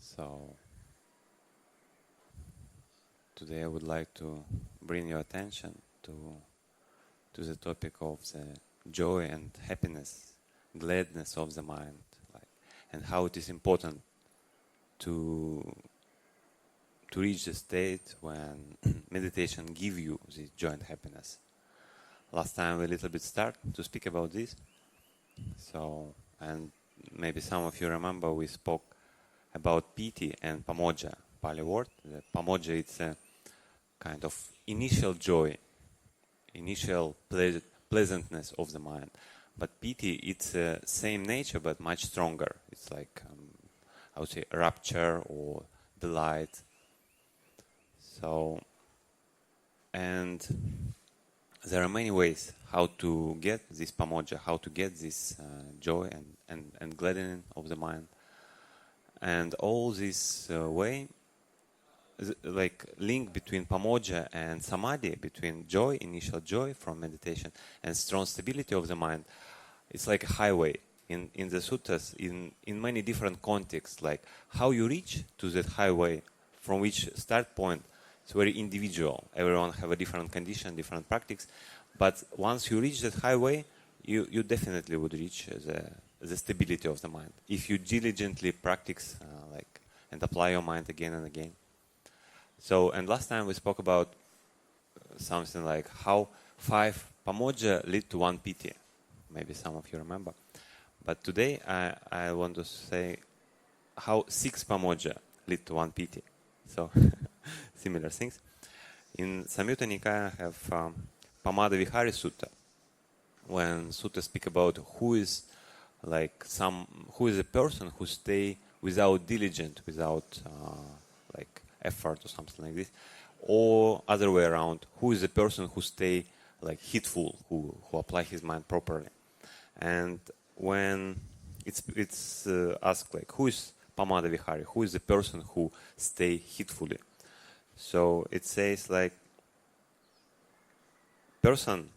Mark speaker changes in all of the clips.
Speaker 1: So today I would like to bring your attention to the topic of the joy and happiness, gladness of the mind, and how it is important to reach the state when meditation gives you this joy and happiness. Last time we a little bit start to speak about this. So, and maybe some of you remember we spoke about piti and pamāda, Pali word. The pamāda, it's a kind of initial joy, initial pleasantness of the mind. But piti, it's the same nature but much stronger. It's like, I would say, rapture or delight. So, and there are many ways how to get this pamāda, how to get this joy and gladness of the mind. And all this way, like link between pamāda and samadhi, between joy, initial joy from meditation, and strong stability of the mind, it's like a highway. In the suttas, in many different contexts, like how you reach to that highway, from which start point, it's very individual. Everyone have a different condition, different practice. But once you reach that highway, you definitely would reach the stability of the mind. If you diligently practice and apply your mind again and again. So, and last time we spoke about something like how 5 pamāda lead to 1 piti. Maybe some of you remember. But today I want to say how 6 pamāda lead to 1 piti. So, similar things. In Saṃyutta Nikaya I have pamāda vihārī sutta. When sutta speak about who is a person who stay without diligence, without effort or something like this, or other way around, who is a person who stay heedful, who apply his mind properly. And when it's asked who is pamāda vihārī, who is the person who stay heedfully, so it says person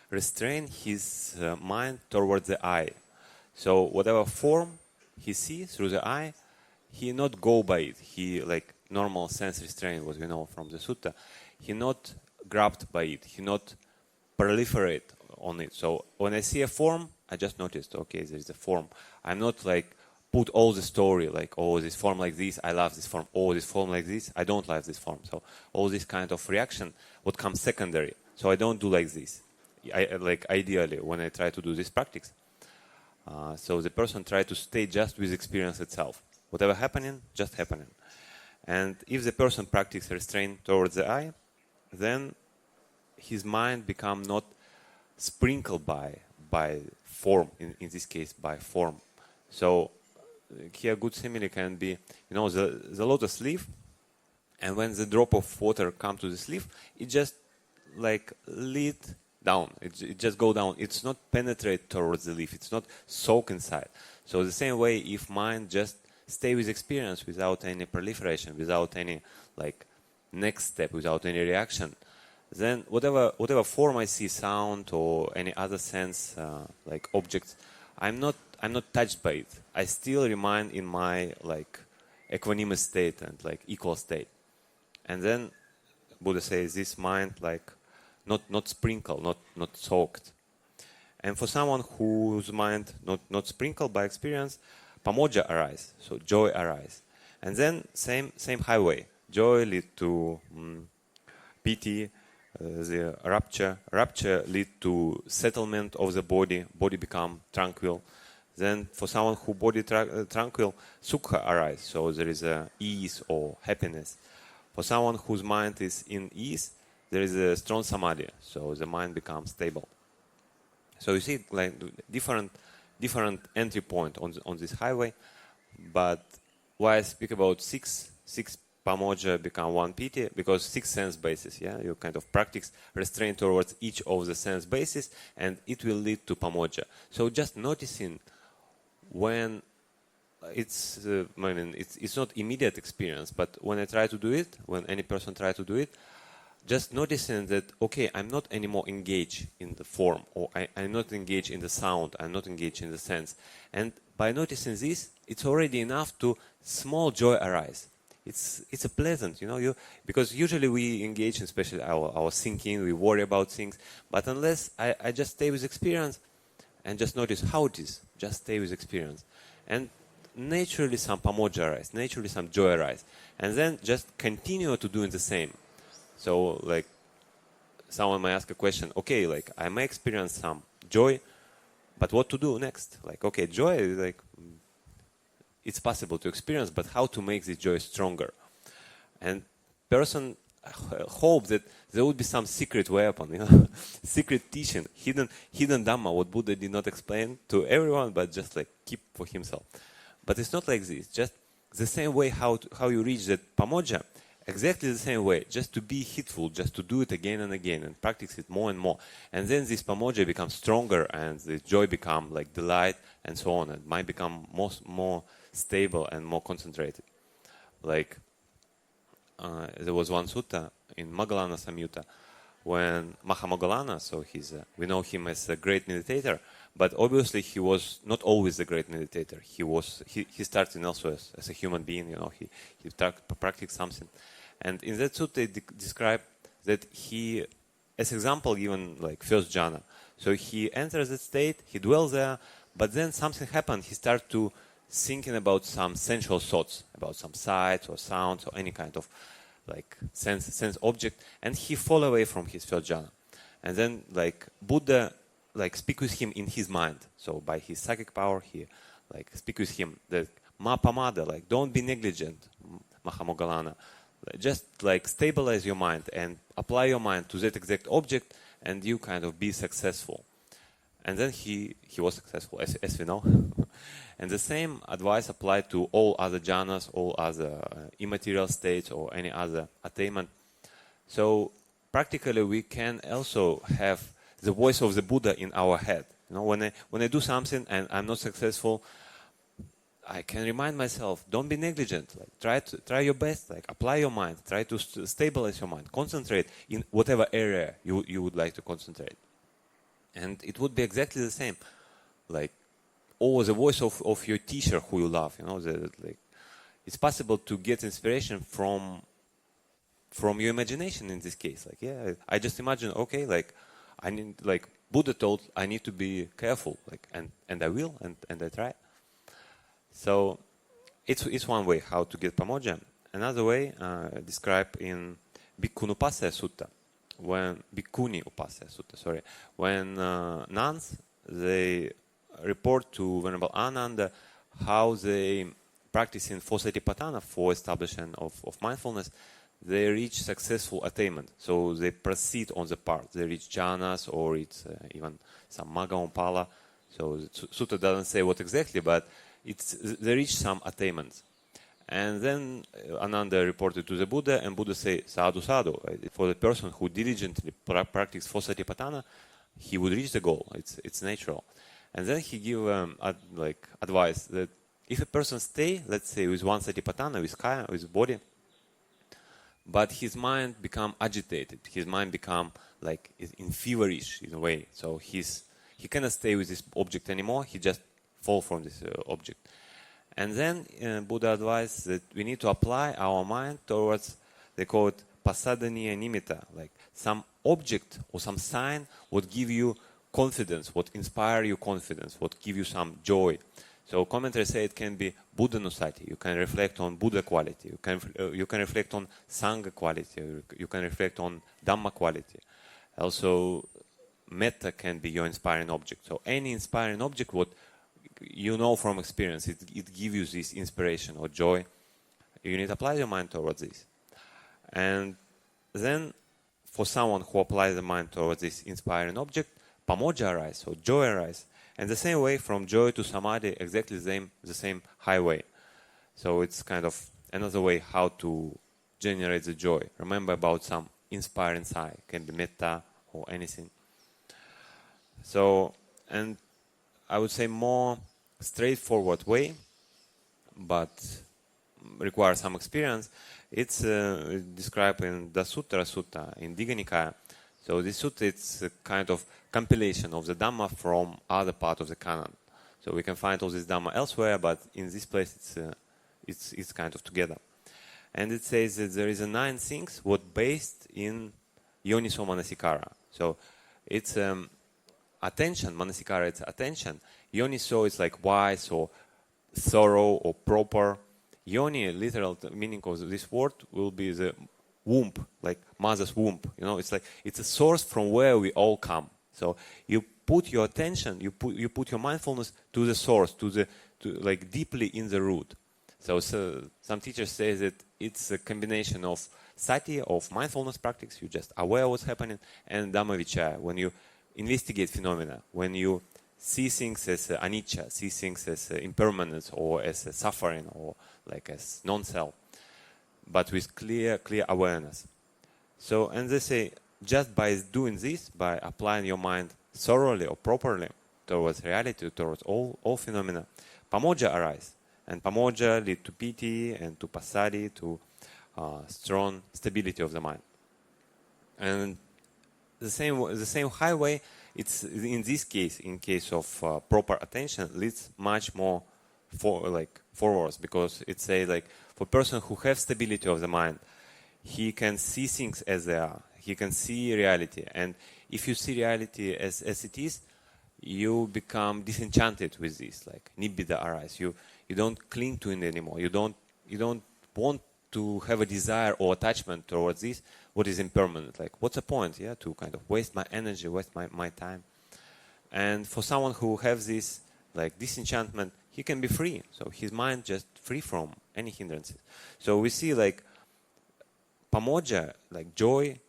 Speaker 1: restrain his mind towards the eye. So whatever form he sees through the eye, he not go by it. He normal sense restraint, what we know from the sutta, he not grabbed by it. He not proliferate on it. So when I see a form, I just noticed, okay, there is a form. I'm not put all the story, oh, this form like this, I love this form. Oh, this form like this, I don't like this form. So all this kind of reaction would come secondary. So I don't do like this. Ideally, when I try to do this practice. So the person try to stay just with experience itself. Whatever happening, just happening. And if the person practice restraint towards the eye, then his mind become not sprinkled by form, in this case by form. So here good simile can be, the lotus leaf, and when the drop of water come to this leaf, it just lead down. It just go down. It's not penetrate towards the leaf. It's not soak inside. So the same way, if mind just stay with experience without any proliferation, without any next step, without any reaction, then whatever form I see, sound or any other sense objects, I'm not touched by it. I still remain in my equanimous state and equal state. And then Buddha says this mind not sprinkled, not soaked. And for someone whose mind not sprinkled by experience, pamāda arise, so joy arise. And then same highway. Joy lead to piti, the rapture lead to settlement of the body become tranquil. Then for someone who body tranquil, sukha arise, so there is a ease or happiness. For someone whose mind is in ease, there is a strong samadhi, so the mind becomes stable. So you see different entry point on this highway. But why I speak about six pamāda become 1 piti, because 6 sense bases, you kind of practice restraint towards each of the sense bases, and it will lead to pamāda. So just noticing when it's not immediate experience, but when I try to do it, when any person try to do it, just noticing that, okay, I'm not anymore engaged in the form, or I'm not engaged in the sound, I'm not engaged in the sense. And by noticing this, it's already enough to small joy arise. It's a pleasant, because usually we engage in especially our thinking, we worry about things, but unless I just stay with experience and just notice how it is, just stay with experience. And naturally some pamāda arise, naturally some joy arise. And then just continue to doing the same. So like someone might ask a question, okay, like I may experience some joy, but what to do next? Like, okay, joy is like, it's possible to experience, but how to make this joy stronger? And person hope that there would be some secret weapon, secret teaching, hidden Dhamma, what Buddha did not explain to everyone, but just like keep for himself. But it's not like this. Just the same way how you reach that pamāda, exactly the same way, just to be hitful, just to do it again and again and practice it more and more. And then this pamāda becomes stronger and the joy become like delight and so on. It might become more stable and more concentrated. Like there was one sutta in moggallāna saṃyutta when moggallāna, so we know him as a great meditator, but obviously he was not always a great meditator. He started also as a human being, he practiced something. And in that sutta it described that he, as example given like first jhana. So he enters that state, he dwells there, but then something happened, he started to thinking about some sensual thoughts, about some sights or sounds or any kind of like sense object, and he fall away from his first jhana. And then like Buddha like speak with him in his mind. So by his psychic power, he like speak with him that ma pamāda, like don't be negligent, moggallāna. Just like stabilize your mind and apply your mind to that exact object, and you kind of be successful. And then he was successful, as we know. And the same advice applied to all other jhanas, all other immaterial states, or any other attainment. So practically we can also have the voice of the Buddha in our head. When I do something and I'm not successful, I can remind myself, don't be negligent. Like, try your best. Like, apply your mind. Try to stabilize your mind. Concentrate in whatever area you would like to concentrate. And it would be exactly the same. Like, or the voice of your teacher who you love. Like, it's possible to get inspiration from your imagination in this case. Like, yeah, I just imagine, okay, like, I need, like, Buddha told I need to be careful. Like, and I will, and I try. So it's one way how to get pamāda. Another way described in bhikkh'unupassaya sutta, when nuns they report to Venerable Ananda how they practicing for satipatthana, for establishment of mindfulness, they reach successful attainment. So they proceed on the path. They reach jhanas, or it's even some magga. So the sutta doesn't say what exactly, but they reach some attainments. And then Ananda reported to the Buddha, and Buddha say, sadhu sadhu. For the person who diligently practices for satipatthana, he would reach the goal. It's natural. And then he give advice that if a person stay, let's say, with one satipatthana, with kaya, with body, but his mind become agitated, his mind become like in feverish in a way. So he cannot stay with this object anymore. He just fall from this object. And then Buddha advised that we need to apply our mind towards, they call it pasadaniya nimitta, like some object or some sign would give you confidence, would inspire you confidence, would give you some joy. So commentaries say it can be Buddha nusati. You can reflect on Buddha quality. You can reflect on Sangha quality. You can reflect on Dhamma quality. Also, metta can be your inspiring object. So any inspiring object, what you know from experience, it gives you this inspiration or joy. You need to apply your mind towards this. And then, for someone who applies the mind towards this inspiring object, pamāda arises, or joy arises. And the same way, from joy to samadhi, exactly the same highway. So it's kind of another way how to generate the joy. Remember about some inspiring side. It can be metta or anything. So, and I would say more straightforward way, but requires some experience. It's described in the Sutta, in Digha Nikaya. So this sutta, it's a kind of compilation of the Dhamma from other part of the canon. So we can find all this Dhamma elsewhere, but in this place it's kind of together. And it says that there is 9 things what based in Yoniso Manasikara. So it's attention, Manasikara, it's attention. Yoniso is like wise or thorough or proper. Yoni, literal meaning of this word, will be the womb, like mother's womb. You know, it's like it's a source from where we all come. So you put your attention, you put your mindfulness to the source, to like deeply in the root. So some teachers say that it's a combination of sati, of mindfulness practice, you're just aware of what's happening, and dhammavichaya, when you investigate phenomena, when you see things as anicca, see things as impermanence or as suffering or like as non-self, but with clear awareness. So, and they say, just by doing this, by applying your mind thoroughly or properly towards reality, towards all phenomena, pamāda arise. And pamāda lead to piti and to passaddhi, to strong stability of the mind. And the same highway, it's in this case, in case of proper attention, leads much more forwards, because it say like for person who has stability of the mind, he can see things as they are. He can see reality, and if you see reality as it is, you become disenchanted with this. Like nibbida arise. You don't cling to it anymore. You don't want to have a desire or attachment towards this, what is impermanent. Like, what's the point? Yeah, to kind of waste my energy, waste my time. And for someone who has this like disenchantment, he can be free. So his mind just free from any hindrances. So we see like pamāda, like joy,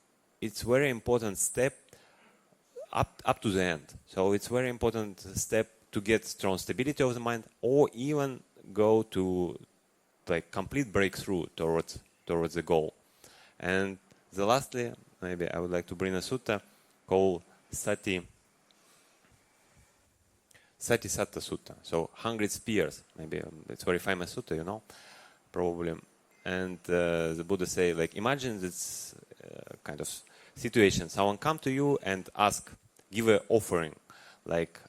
Speaker 1: it's very important step up to the end. So it's very important step to get strong stability of the mind, or even go to like complete breakthrough towards the goal. And the lastly, maybe I would like to bring a sutta called sattisata sutta. So 100 spears. Maybe it's very famous sutta, you know, probably. And the Buddha say, like, imagine this kind of situation. Someone come to you and give an offering. Like,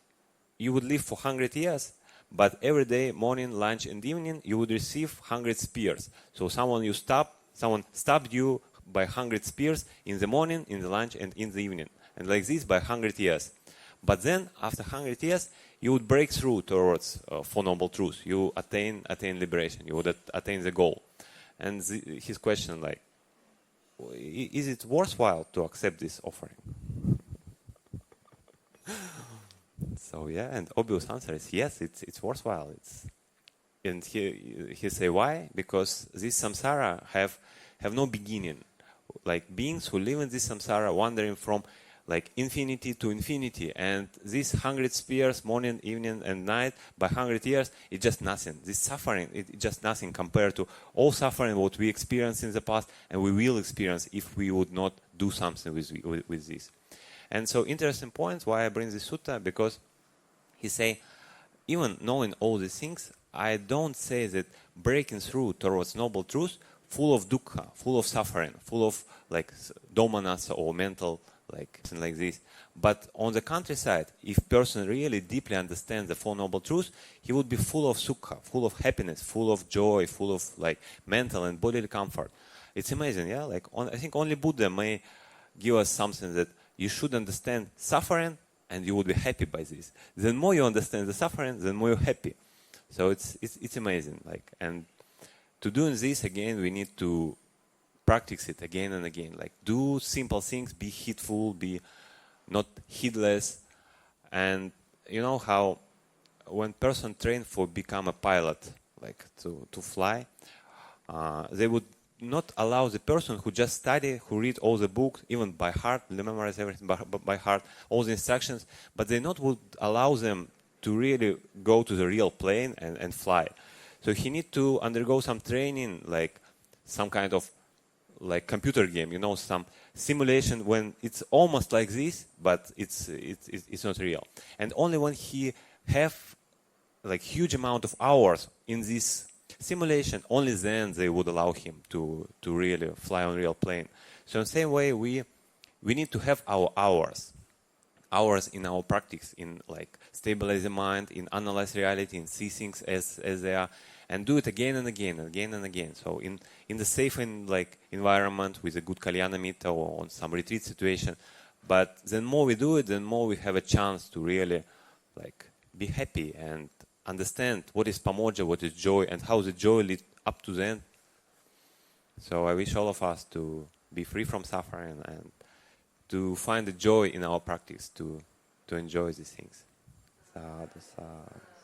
Speaker 1: you would live for 100 years, but every day, morning, lunch, and evening, you would receive 100 spears. So someone stabbed you by 100 spears in the morning, in the lunch, and in the evening. And like this by 100 years. But then, after 100 years, you would break through towards Four Noble Truths. You attain liberation. You would attain the goal. And his question, like, is it worthwhile to accept this offering? So yeah, and obvious answer is yes, it's worthwhile. And he say why? Because this samsara have no beginning. Like beings who live in this samsara, wandering from like infinity to infinity, and these 100 spears, morning, evening, and night, by 100 years, it's just nothing. This suffering, it's just nothing compared to all suffering what we experienced in the past, and we will experience if we would not do something with this. And so, interesting point why I bring this sutta, because he say, even knowing all these things, I don't say that breaking through towards noble truth, full of dukkha, full of suffering, full of like domanassa or mental like something like this. But on the countryside, if person really deeply understands the Four Noble Truths, he would be full of sukha, full of happiness, full of joy, full of like mental and bodily comfort. It's amazing, yeah. Like I think only Buddha may give us something that you should understand suffering, and you would be happy by this. The more you understand the suffering, the more you're happy. So it's amazing. Like, and to doing this again, we need to practice it again and again. Like, do simple things, be heedful, be not heedless. And you know how when person trained for become a pilot, like to fly, they would not allow the person who just study, who read all the books, even by heart, memorize everything by heart, all the instructions, but they not would allow them to really go to the real plane and fly. So he need to undergo some training, like some kind of like computer game, you know, some simulation when it's almost like this, but it's not real. And only when he have like huge amount of hours in this simulation, only then they would allow him to really fly on real plane. So in the same way, we need to have our hours. hours in our practice, in like stabilize the mind, in analyze reality, in see things as they are, and do it again and again and again and again. So in the safe environment with a good kalyana mitta or on some retreat situation. But the more we do it, the more we have a chance to really like be happy and understand what is pamāda, what is joy, and how the joy leads up to the end. So I wish all of us to be free from suffering and to find the joy in our practice, to enjoy these things. Sadhu, sadhu.